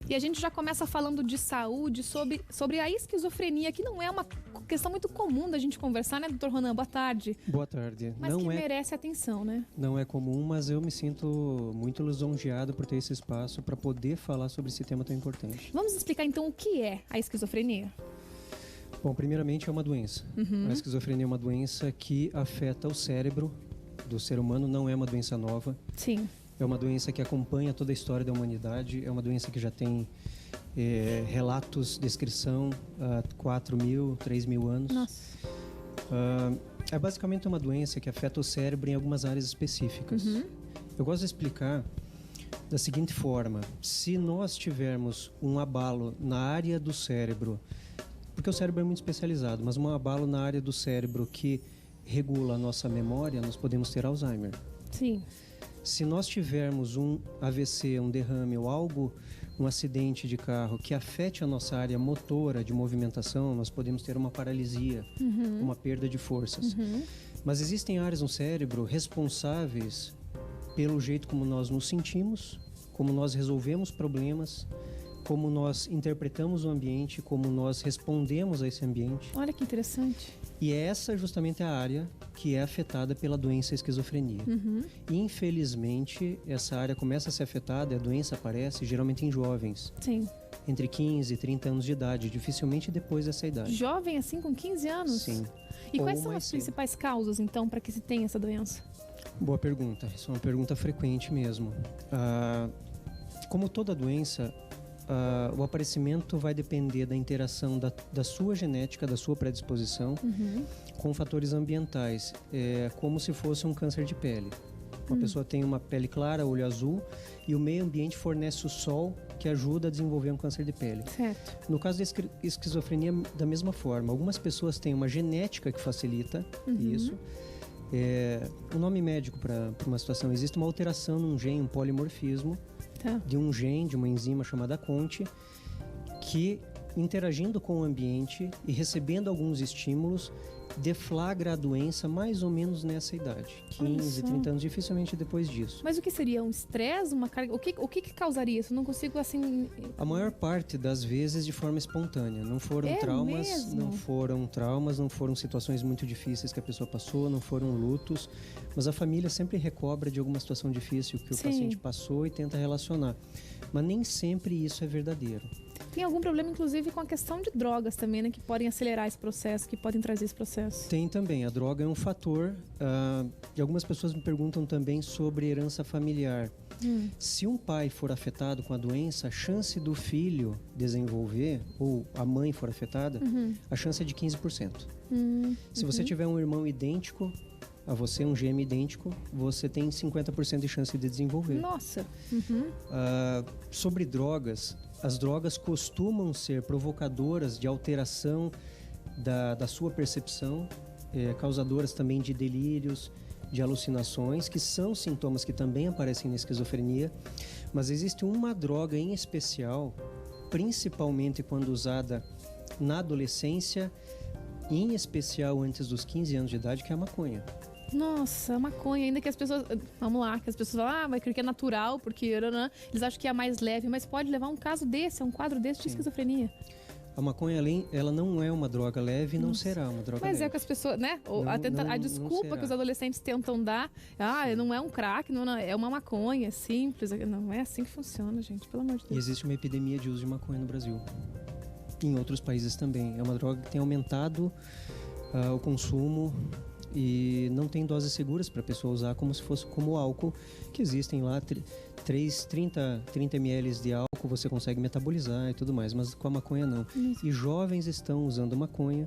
E a gente já começa falando de saúde, sobre a esquizofrenia, que não é uma questão muito comum da gente conversar, né, doutor Ronan? Boa tarde. Boa tarde. Mas que merece atenção, né? Não é comum, mas eu me sinto muito lisonjeado por ter esse espaço para poder falar sobre esse tema tão importante. Vamos explicar então o que é a esquizofrenia? Bom, primeiramente é uma doença. A esquizofrenia é uma doença que afeta o cérebro do ser humano, não é uma doença nova. Sim. É uma doença que acompanha toda a história da humanidade, é uma doença que já tem relatos, descrição há 4.000, 3.000 anos. Nossa. É basicamente uma doença que afeta o cérebro em algumas áreas específicas. Eu gosto de explicar da seguinte forma: se nós tivermos um abalo na área do cérebro, porque o cérebro é muito especializado, mas um abalo na área do cérebro que regula a nossa memória, nós podemos ter Alzheimer. Sim. Se nós tivermos um AVC, um derrame ou algo, um acidente de carro que afete a nossa área motora de movimentação, nós podemos ter uma paralisia, uma perda de forças. Mas existem áreas no cérebro responsáveis pelo jeito como nós nos sentimos, como nós resolvemos problemas, como nós interpretamos o ambiente, como nós respondemos a esse ambiente. Olha que interessante. E essa justamente é a área que é afetada pela doença esquizofrenia. Infelizmente, essa área começa a ser afetada e a doença aparece geralmente em jovens. Sim. Entre 15 e 30 anos de idade, dificilmente depois dessa idade. Jovem assim, com 15 anos? Sim. E quais são as principais causas, então, para que se tenha essa doença? Boa pergunta. Isso é uma pergunta frequente mesmo. Como toda doença, o aparecimento vai depender da interação da sua genética, da sua predisposição, com fatores ambientais. É como se fosse um câncer de pele. Uma pessoa tem uma pele clara, olho azul, e o meio ambiente fornece o sol que ajuda a desenvolver um câncer de pele. Certo. No caso da esquizofrenia, da mesma forma. Algumas pessoas têm uma genética que facilita isso. O nome médico para uma situação: existe uma alteração num gene, um polimorfismo, de um gene, de uma enzima chamada CONT, que, interagindo com o ambiente e recebendo alguns estímulos, deflagra a doença mais ou menos nessa idade. 15, 30 anos, dificilmente depois disso. Mas o que seria? Um estresse? Uma carga? O que causaria isso? Eu não consigo, assim... A maior parte das vezes de forma espontânea. Não foram traumas, mesmo? não foram situações muito difíceis que a pessoa passou, não foram lutos, mas a família sempre recobra de alguma situação difícil que o paciente passou e tenta relacionar. Mas nem sempre isso é verdadeiro. Tem algum problema, inclusive, com a questão de drogas também, né? Que podem acelerar esse processo, que podem trazer esse processo. Tem também. A droga é um fator. E algumas pessoas me perguntam também sobre herança familiar. Se um pai for afetado com a doença, a chance do filho desenvolver, ou a mãe for afetada, a chance é de 15%. Se você tiver um irmão idêntico a você, um gêmeo idêntico, você tem 50% de chance de desenvolver. Nossa! Sobre drogas, as drogas costumam ser provocadoras de alteração da sua percepção, causadoras também de delírios, de alucinações, que são sintomas que também aparecem na esquizofrenia. Mas existe uma droga em especial, principalmente quando usada na adolescência, em especial antes dos 15 anos de idade, que é a maconha. Nossa, maconha, ainda que as pessoas... Vamos lá, que as pessoas falam, mas que é natural, porque eles acham que é mais leve, mas pode levar um caso desse, um quadro desse de esquizofrenia. A maconha, ela não é uma droga leve e não será uma droga leve. Mas é que as pessoas, né? A desculpa que os adolescentes tentam dar, não é um crack, não é uma maconha, é simples. Não é assim que funciona, gente, pelo amor de Deus. E existe uma epidemia de uso de maconha no Brasil. Em outros países também. É uma droga que tem aumentado o consumo e não tem doses seguras para a pessoa usar como se fosse como álcool, que existem lá 30 ml de álcool você consegue metabolizar e tudo mais, mas com a maconha não. E jovens estão usando maconha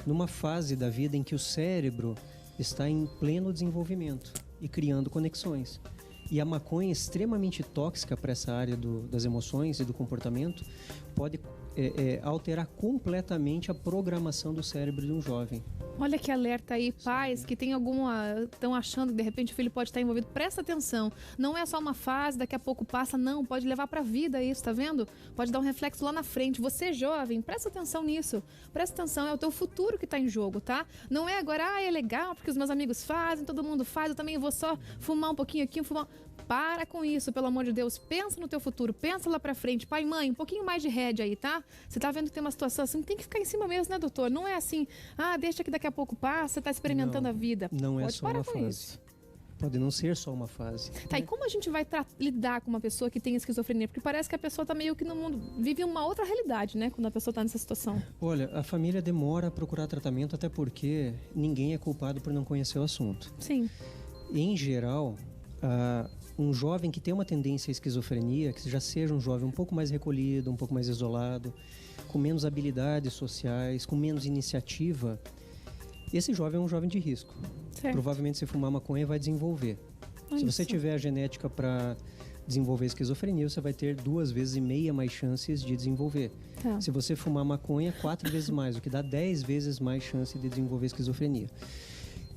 numa fase da vida em que o cérebro está em pleno desenvolvimento e criando conexões. E a maconha é extremamente tóxica para essa área das emoções e do comportamento, pode alterar completamente a programação do cérebro de um jovem. Olha que alerta aí, pais que tem estão achando que de repente o filho pode estar envolvido. Presta atenção, não é só uma fase, daqui a pouco passa, não, pode levar pra vida isso, tá vendo? Pode dar um reflexo lá na frente. Você jovem, presta atenção nisso, presta atenção, é o teu futuro que tá em jogo, tá? Não é agora, é legal porque os meus amigos fazem, todo mundo faz, eu também vou só fumar um pouquinho aqui, Para com isso, pelo amor de Deus. Pensa no teu futuro, pensa lá pra frente. Pai, mãe, um pouquinho mais de rédea aí, tá? Você tá vendo que tem uma situação assim, tem que ficar em cima mesmo, né, doutor? Não é assim, deixa que daqui a pouco passa, você tá experimentando a vida. Não Pode é só parar uma com fase. isso. Pode não ser só uma fase. Tá, e como a gente vai lidar com uma pessoa que tem esquizofrenia? Porque parece que a pessoa tá meio que no mundo, vive uma outra realidade, né? Quando a pessoa tá nessa situação. Olha, a família demora a procurar tratamento até porque ninguém é culpado por não conhecer o assunto. Sim. Em geral, um jovem que tem uma tendência à esquizofrenia, que já seja um jovem um pouco mais recolhido, um pouco mais isolado, com menos habilidades sociais, com menos iniciativa, esse jovem é um jovem de risco. Certo. Provavelmente, se fumar maconha, vai desenvolver. Se você tiver a genética para desenvolver esquizofrenia, você vai ter 2,5 vezes mais chances de desenvolver. Tá. Se você fumar maconha, 4 vezes mais, o que dá 10 vezes mais chance de desenvolver esquizofrenia.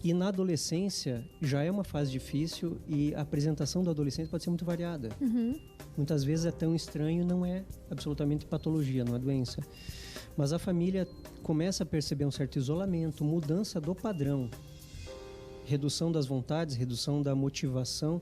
E na adolescência já é uma fase difícil e a apresentação do adolescente pode ser muito variada. Uhum. Muitas vezes é tão estranho, não é absolutamente patologia, não é doença. Mas a família começa a perceber um certo isolamento, mudança do padrão, redução das vontades, redução da motivação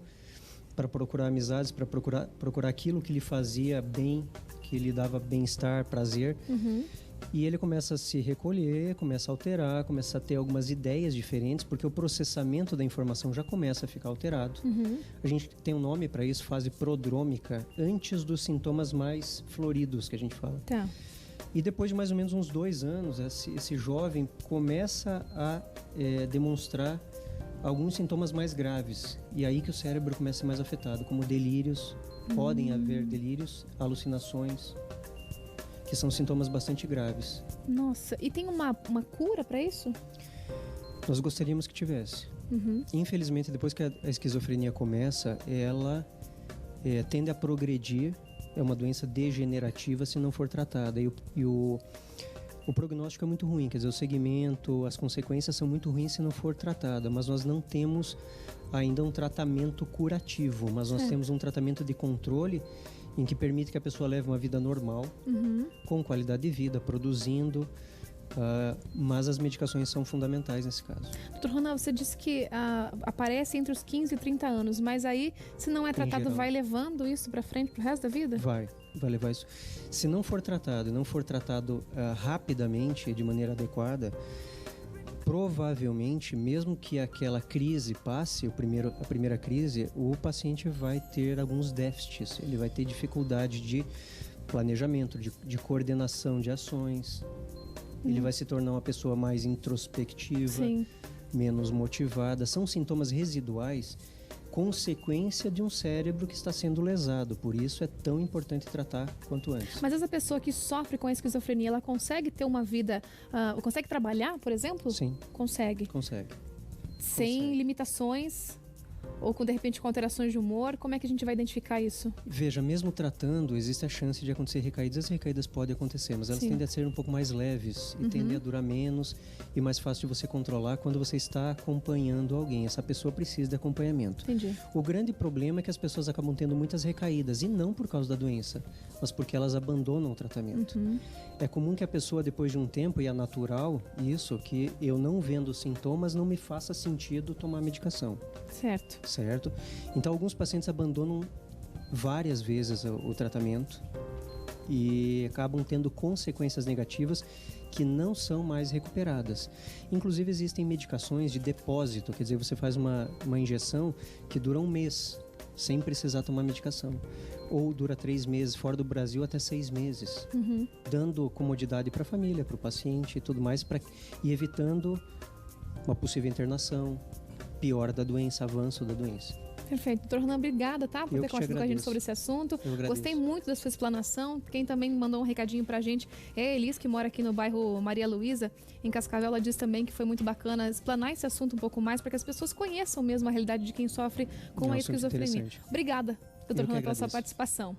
para procurar amizades, para procurar aquilo que lhe fazia bem, que lhe dava bem-estar, prazer. Uhum. E ele começa a se recolher, começa a alterar, começa a ter algumas ideias diferentes, porque o processamento da informação já começa a ficar alterado. Uhum. A gente tem um nome para isso, fase prodrômica, antes dos sintomas mais floridos que a gente fala. Tá. E depois de mais ou menos uns 2 anos, esse jovem começa a demonstrar alguns sintomas mais graves. E aí que o cérebro começa a ser mais afetado, como delírios, podem haver delírios, alucinações, que são sintomas bastante graves. Nossa, e tem uma cura para isso? Nós gostaríamos que tivesse. Uhum. Infelizmente, depois que a esquizofrenia começa, ela tende a progredir. É uma doença degenerativa se não for tratada. E o prognóstico é muito ruim, quer dizer, o segmento, as consequências são muito ruins se não for tratada. Mas nós não temos ainda um tratamento curativo, mas nós temos um tratamento de controle em que permite que a pessoa leve uma vida normal, com qualidade de vida, produzindo, mas as medicações são fundamentais nesse caso. Doutor Ronaldo, você disse que aparece entre os 15 e 30 anos, mas aí, se não é tratado, vai levando isso para frente pro resto da vida? Vai levar isso. Se não for tratado rapidamente, de maneira adequada, provavelmente, mesmo que aquela crise passe, a primeira crise, o paciente vai ter alguns déficits. Ele vai ter dificuldade de planejamento, de coordenação de ações. Ele vai se tornar uma pessoa mais introspectiva, menos motivada. São sintomas residuais, consequência de um cérebro que está sendo lesado. Por isso é tão importante tratar quanto antes. Mas essa pessoa que sofre com a esquizofrenia, ela consegue ter uma vida... consegue trabalhar, por exemplo? Sim. Consegue. Sem limitações? Ou de repente com alterações de humor? Como é que a gente vai identificar isso? Veja, mesmo tratando, existe a chance de acontecer recaídas. As recaídas podem acontecer, mas elas tendem a ser um pouco mais leves e tendem a durar menos e mais fácil de você controlar quando você está acompanhando alguém. Essa pessoa precisa de acompanhamento. Entendi. O grande problema é que as pessoas acabam tendo muitas recaídas, e não por causa da doença, mas porque elas abandonam o tratamento. É comum que a pessoa, depois de um tempo, e é natural isso, que eu não vendo sintomas, não me faça sentido tomar medicação. Certo? Então, alguns pacientes abandonam várias vezes o tratamento e acabam tendo consequências negativas que não são mais recuperadas. Inclusive, existem medicações de depósito, quer dizer, você faz uma injeção que dura 1 mês, sem precisar tomar medicação. Ou dura 3 meses, fora do Brasil até 6 meses, dando comodidade para a família, para o paciente e tudo mais, e evitando uma possível internação, piora da doença, avanço da doença. Perfeito. Doutor Ronan, obrigada, tá? Por ter conversado com a gente sobre esse assunto. Gostei muito da sua explanação. Quem também mandou um recadinho pra gente é a Elis, que mora aqui no bairro Maria Luísa, em Cascavel. Ela diz também que foi muito bacana explanar esse assunto um pouco mais, para que as pessoas conheçam mesmo a realidade de quem sofre com a esquizofrenia. Obrigada, doutor Ronan, pela sua participação.